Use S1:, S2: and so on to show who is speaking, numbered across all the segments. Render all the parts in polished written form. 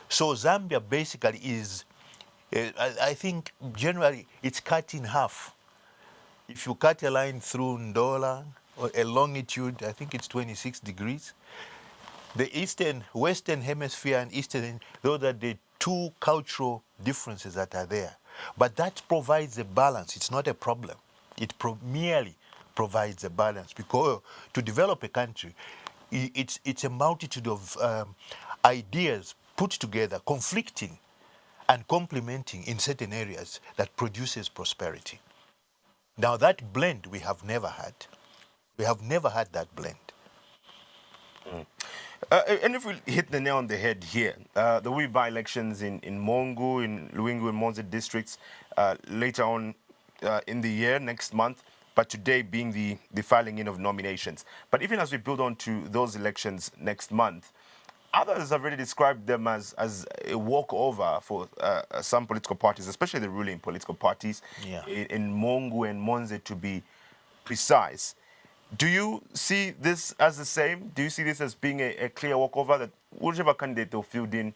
S1: So Zambia basically is, I think generally it's cut in half. If you cut a line through Ndola, or a longitude, I think it's 26 degrees. The Western Hemisphere and Eastern, those are the two cultural differences that are there. But that provides a balance. It's not a problem. It merely provides a balance, because to develop a country, it's a multitude of ideas put together, conflicting and complementing in certain areas, that produces prosperity. Now that blend we have never had. We have never had that blend.
S2: And if we hit the nail on the head here, there will be by-elections in Mongu, in Luingu and Monze districts later on in the year, next month, but today being the filing in of nominations. But even as we build on to those elections next month, others have already described them as a walkover for some political parties, especially the ruling political parties, in Mongu and Monze to be precise. Do you see this as the same? Do you see this as being a clear walkover, that whichever candidate they field in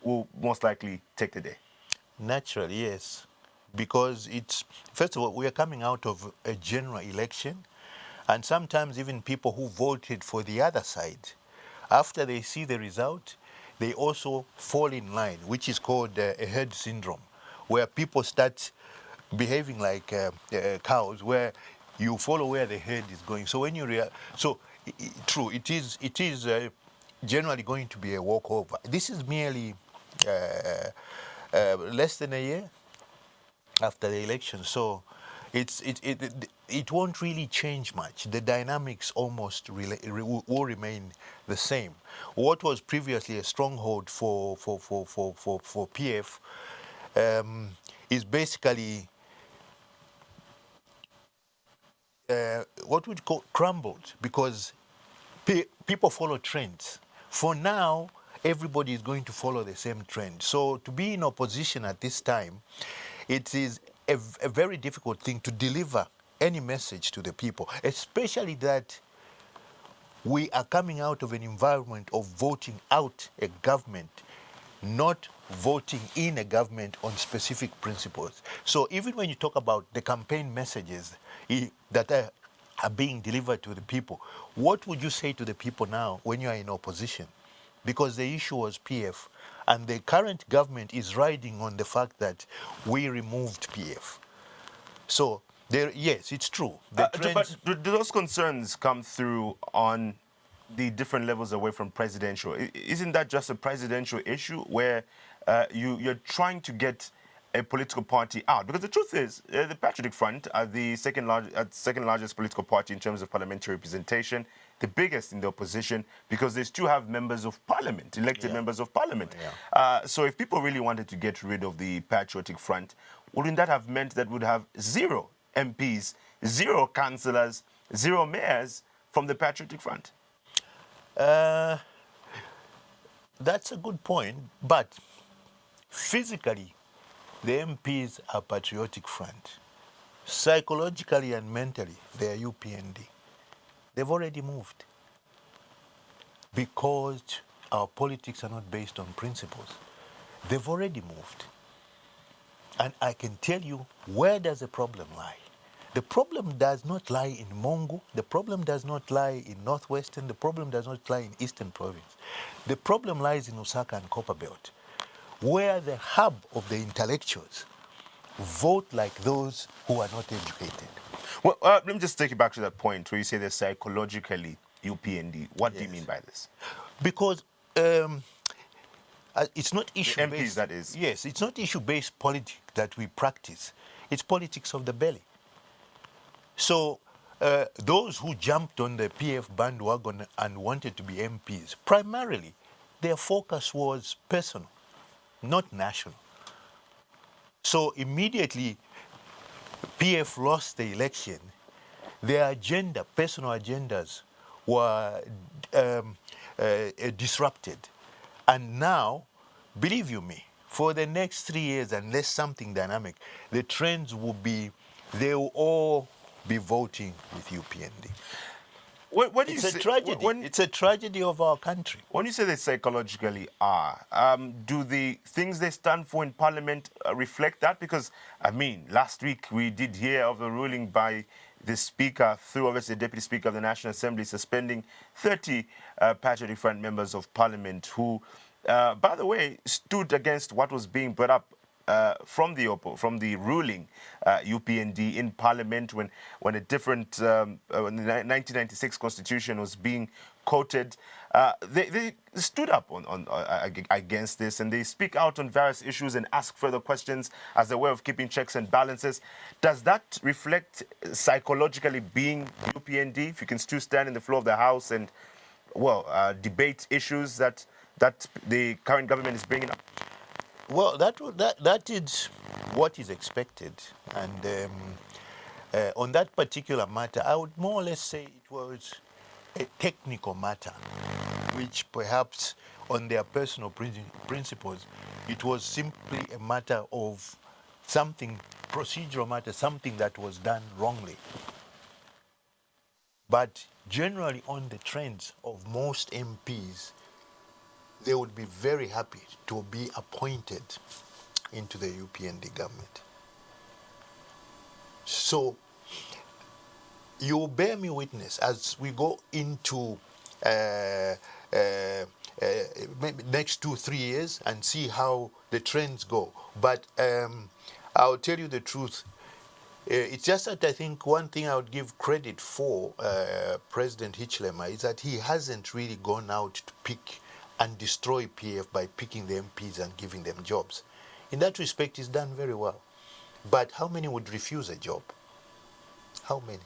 S2: will most likely take the day?
S1: Naturally, yes. Because first of all, we are coming out of a general election, and sometimes even people who voted for the other side, after they see the result, they also fall in line, which is called a herd syndrome, where people start behaving like cows, where you follow where the herd is going. So when you true, it is generally going to be a walkover. This is merely less than a year after the election, so it won't really change much. The dynamics almost will remain the same. What was previously a stronghold for PF is basically what would call crumbled, because people follow trends. For now, everybody is going to follow the same trend. So to be in opposition at this time, it is a very difficult thing to deliver any message to the people, especially that we are coming out of an environment of voting out a government, not voting in a government on specific principles. So even when you talk about the campaign messages that are being delivered to the people, what would you say to the people now when you are in opposition? Because the issue was PF, and the current government is riding on the fact that we removed PF. So yes, it's true.
S2: But do those concerns come through on the different levels away from presidential? Isn't that just a presidential issue where you're trying to get a political party out? Because the truth is, the Patriotic Front are the second largest political party in terms of parliamentary representation, the biggest in the opposition, because they still have members of parliament, elected members of parliament. So if people really wanted to get rid of the Patriotic Front, wouldn't that have meant that we'd have 0 MPs, 0 councillors, 0 mayors from the Patriotic Front?
S1: That's a good point, but physically, the MPs are Patriotic Front. Psychologically and mentally, they are UPND. They've already moved, because our politics are not based on principles. They've already moved. And I can tell you, where does the problem lie? The problem does not lie in Mongu. The problem does not lie in Northwestern. The problem does not lie in Eastern Province. The problem lies in Lusaka and Copperbelt, where the hub of the intellectuals vote like those who are not educated.
S2: Well, let me just take you back to that point where you say they're psychologically UPND. What do you mean by this?
S1: Because it's not issue-based.
S2: MPs, that is.
S1: Yes, it's not issue-based politics that we practice. It's politics of the belly. So those who jumped on the PF bandwagon and wanted to be MPs, primarily, their focus was personal, not national. So immediately, PF lost the election. Their agenda, personal agendas, were disrupted. And now, believe you me, for the next 3 years, unless something dynamic, the trends will be, they will all be voting with UPND.
S2: When you
S1: It's a
S2: say,
S1: tragedy. It's a tragedy of our country.
S2: when you say they psychologically are, do the things they stand for in Parliament reflect that? Because, I mean, last week we did hear of the ruling by the Speaker, through obviously the Deputy Speaker of the National Assembly, suspending 30 Patriotic Front members of Parliament who, by the way, stood against what was being brought up from the ruling UPND in Parliament when a different when the 1996 Constitution was being quoted. They stood up against this, and they speak out on various issues and ask further questions as a way of keeping checks and balances. Does that reflect psychologically being UPND? If you can still stand in the floor of the House and debate issues that the current government is bringing up?
S1: Well, that is what is expected, and on that particular matter, I would more or less say it was a technical matter, which perhaps on their personal principles, it was simply a matter of something, procedural matter, something that was done wrongly. But generally on the trends of most MPs, they would be very happy to be appointed into the UPND government. So you bear me witness as we go into maybe next 2-3 years and see how the trends go. But I'll tell you the truth. It's just that I think one thing I would give credit for President Hichilema is that he hasn't really gone out to pick and destroy PF by picking the MPs and giving them jobs. In that respect, he's done very well. But how many would refuse a job? How many?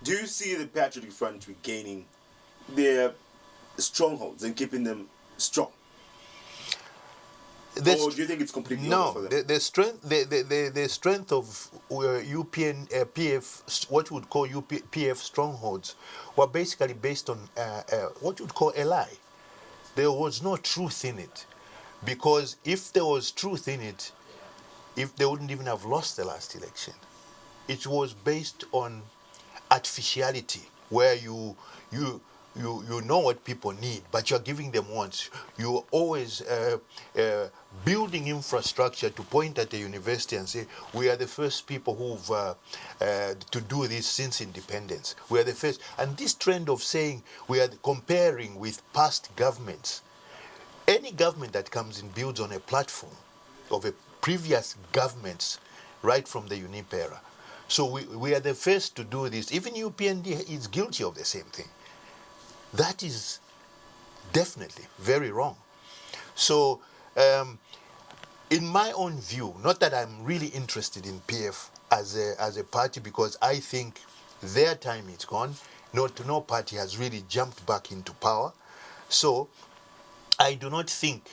S2: Do you see the Patriotic Front regaining their strongholds and keeping them strong? Or do you think it's completely over for them?
S1: The strength of PF, what you would call PF strongholds, were basically based on what you would call a lie. There was no truth in it, because if there was truth in it, if they wouldn't even have lost the last election. It was based on artificiality, where you know what people need, but you're giving them wants. You're always building infrastructure to point at the university and say, we are the first people who've to do this since independence. We are the first. And this trend of saying we are comparing with past governments, any government that comes in builds on a platform of a previous governments right from the UNIP era. So we are the first to do this. Even UPND is guilty of the same thing. That is definitely very wrong. So in my own view, not that I'm really interested in PF as a party, because I think their time is gone. No party has really jumped back into power. So I do not think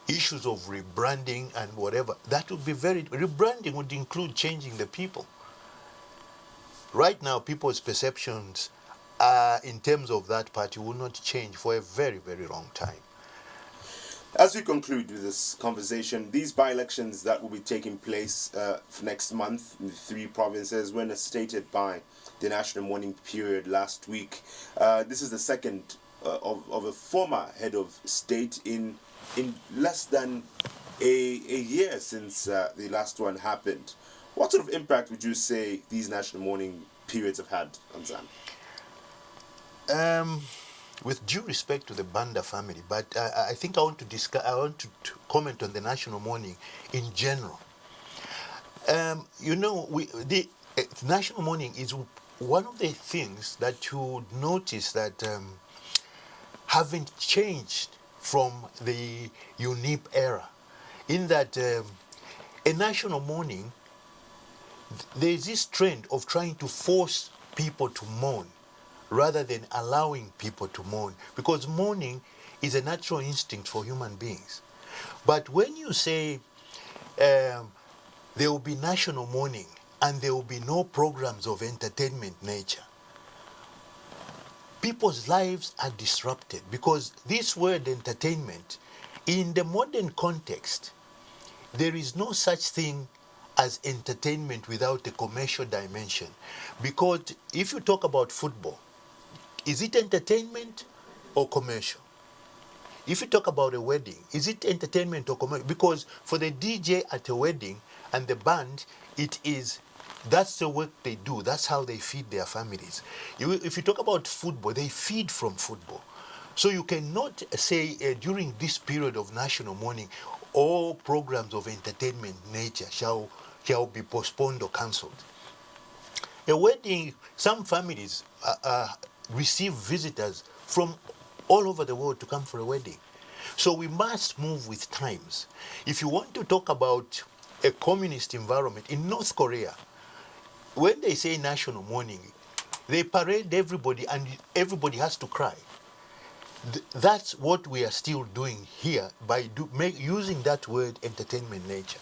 S1: issues of rebranding and whatever, that would be rebranding would include changing the people. Right now, people's perceptions in terms of that party will not change for a very, very long time.
S2: As we conclude with this conversation, these by-elections that will be taking place for next month in the 3 provinces, when stated by the National Mourning Period last week, this is the second of a former head of state in less than a year since the last one happened. What sort of impact would you say these national mourning periods have had on Zambia?
S1: With due respect to the Banda family, but I think I want to comment on the national mourning in general. The national mourning is one of the things that you would notice that haven't changed from the UNIP era, in that a national mourning, there is this trend of trying to force people to mourn rather than allowing people to mourn, because mourning is a natural instinct for human beings. But when you say there will be national mourning and there will be no programs of entertainment nature, people's lives are disrupted, because this word entertainment, in the modern context, there is no such thing as entertainment without a commercial dimension. Because if you talk about football, is it entertainment or commercial? If you talk about a wedding, is it entertainment or commercial? Because for the DJ at a wedding and the band, that's the work they do. That's how they feed their families. If you talk about football, they feed from football. So you cannot say during this period of national mourning, all programs of entertainment nature shall be postponed or cancelled. A wedding, some families receive visitors from all over the world to come for a wedding. So we must move with times. If you want to talk about a communist environment, in North Korea, when they say national mourning, they parade everybody and everybody has to cry. That's what we are still doing here by using that word entertainment nature.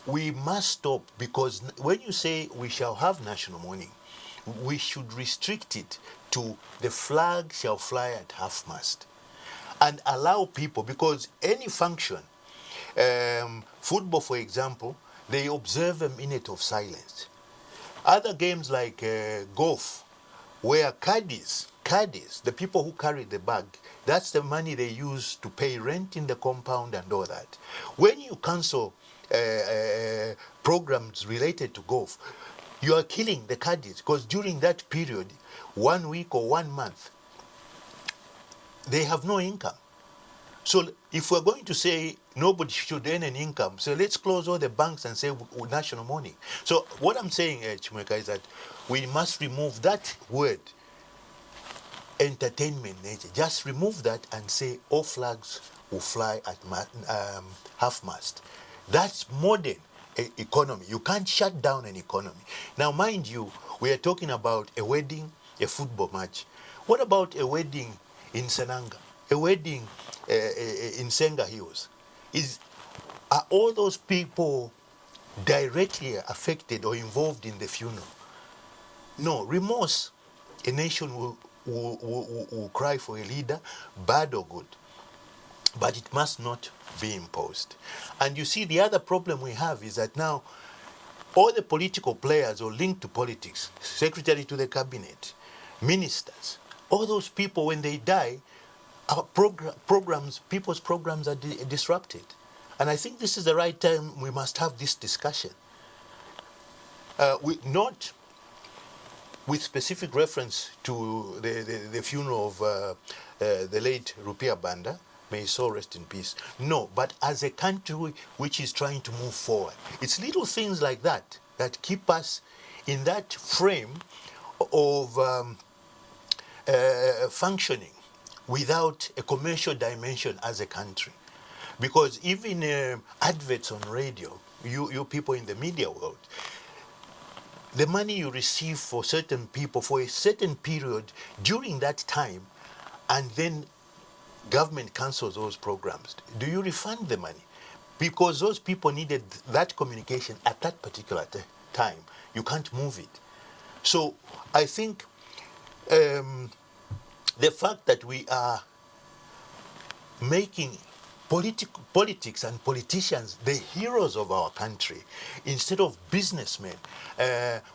S1: We must stop, because when you say we shall have national mourning, we should restrict it to the flag shall fly at half-mast and allow people, because any function, football for example, they observe a minute of silence. Other games like golf, where caddies, the people who carry the bag, that's the money they use to pay rent in the compound and all that. When you cancel programs related to golf, you are killing the caddies, because during that period, 1 week or 1 month, they have no income. So if we're going to say nobody should earn an income, so let's close all the banks and say national mourning. So what I'm saying, Chimweka, is that we must remove that word, entertainment nature. Just remove that and say all flags will fly at half-mast. That's modern economy. You can't shut down an economy. Now, mind you, we are talking about a wedding, a football match. What about a wedding in Senanga? A wedding in Senga Hills? Are all those people directly affected or involved in the funeral? No. Remorse, a nation will cry for a leader, bad or good. But it must not be imposed. And you see, the other problem we have is that now all the political players or linked to politics, secretary to the cabinet, ministers, all those people, when they die, our people's programs are disrupted. And I think this is the right time we must have this discussion. Not with specific reference to the funeral of the late Rupiah Banda, may his soul rest in peace. No, but as a country which is trying to move forward. It's little things like that that keep us in that frame of functioning without a commercial dimension as a country. Because even adverts on radio, you people in the media world, the money you receive for certain people for a certain period during that time, and then government cancels those programs, do you refund the money? Because those people needed that communication at that particular time. You can't move it. So I think the fact that we are making politics and politicians the heroes of our country instead of businessmen,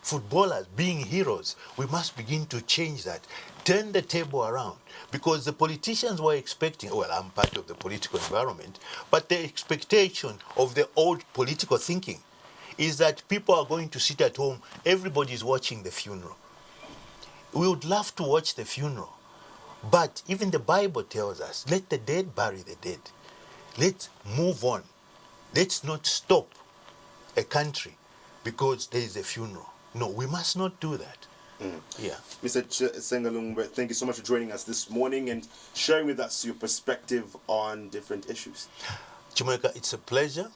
S1: footballers being heroes, we must begin to change that, turn the table around. Because the politicians were expecting, well, I'm part of the political environment, but the expectation of the old political thinking is that people are going to sit at home, everybody's watching the funeral. We would love to watch the funeral, but even the Bible tells us, let the dead bury the dead. Let's move on. Let's not stop a country because there is a funeral. No, we must not do that. Yeah.
S2: Mr. Chisengalumbwe, thank you so much for joining us this morning and sharing with us your perspective on different issues.
S1: Chimweka, it's a pleasure.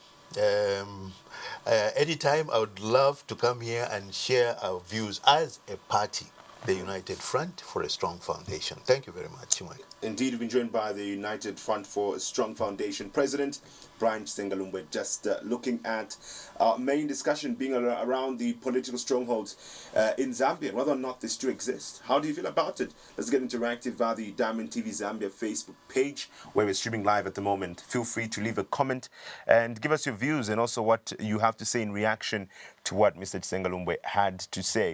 S1: Anytime I would love to come here and share our views as a party. the United Front for a Strong Foundation. Thank you very much, Chimweka.
S2: Indeed, we've been joined by the United Front for a Strong Foundation President, Brian Chisengalumbwe, just looking at our main discussion being around the political strongholds in Zambia, whether or not they still exist. How do you feel about it? Let's get interactive via the Diamond TV Zambia Facebook page, where we're streaming live at the moment. Feel free to leave a comment and give us your views and also what you have to say in reaction to what Mr. Chisengalumbwe had to say.